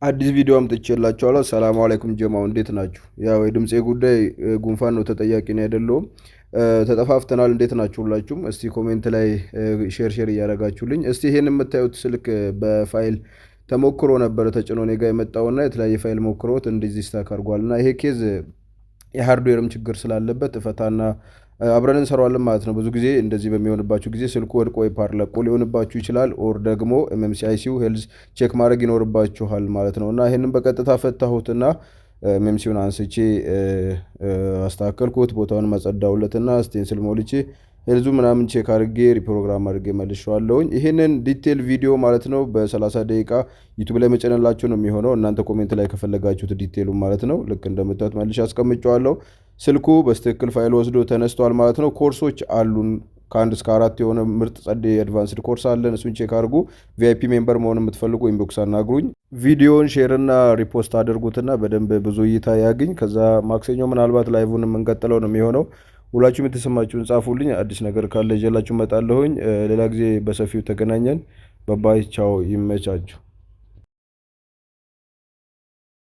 አዲስ ቪዲዮ አምጥቼላችኋለሁ። ሰላም አለይኩም ጀማው እንዴት ናችሁ? ያው የድምጼ ጉዳይ ጉንፋን ነው፣ ተጠያቂ ነው አይደለሁም። ተጠፋፍተናል። እንዴት ናችሁ ሁላችሁም? እስቲ ኮሜንት ላይ ሼር እያደረጋችሁልኝ። እስቲ ይሄን የምታዩት ስልክ በፋይል ተሞክሮ ነበር ተጭኖ እኔ ጋር የመጣውና የተለያየ ፋይል ሞክሮት እንደዚህ ስታክ አድርጓልና ይሄ ኬዝ የሃርድዌርም ችግር ስላለበት ፈታና አብረን እንሰራዋለን ማለት ነው። ብዙ ጊዜ እንደዚህ በሚሆንባችሁ ጊዜ ስልኩ ወድቆ ወይ ፓወር ለቆ ሊሆንባችሁ ይችላል። ኦር ደግሞ ኤምኤምሲአይሲው ሄልዝ ቼክ ማድረግ ይኖርባችኋል ማለት ነው። እና ይህንን በቀጥታ ፈታሁትና ኤምኤምሲውን አንስቼ አስተካከልኩት፣ ቦታውን ማጸዳውለትና ስቴንስል ሞልቼ ሄልዙ ምናምን ቼክ አድርጌ ሪፕሮግራም አድርጌ መልሼዋለሁኝ። ይህንን ዲቴል ቪዲዮ ማለት ነው በ30 ደቂቃ ዩቱብ ላይ መጨነላችሁ ነው የሚሆነው። እናንተ ኮሜንት ላይ ከፈለጋችሁት ዲቴሉ ማለት ነው ልክ እንደምታዩት መልሼ አስቀምጬዋለሁ። ስልኩ በስትክክል ፋይል ወስዶ ተነስቷል ማለት ነው። ኮርሶች አሉን ከ1 እስከ 4 የሆነ ምርጥ ጸዴ አድቫንስድ ኮርስ አለን። እሱን ቼክ አድርጉ። ቪአይፒ ሜምበር መሆን የምትፈልጉ ኢንቦክስ አናግሩኝ። ቪዲዮውን ሼር እና ሪፖስት አድርጉትና በደንብ ብዙ እይታ ያግኝ። ከዛ ማክሰኞ ምናልባት ላይቭን የምንቀጥለው ነው የሚሆነው። ሁላችሁም የተሰማችሁን ጻፉልኝ። አዲስ ነገር ካለ ይዤላችሁ እመጣለሁኝ። ሌላ ጊዜ በሰፊው ተገናኘን። በባይ ቻው፣ ይመቻችሁ።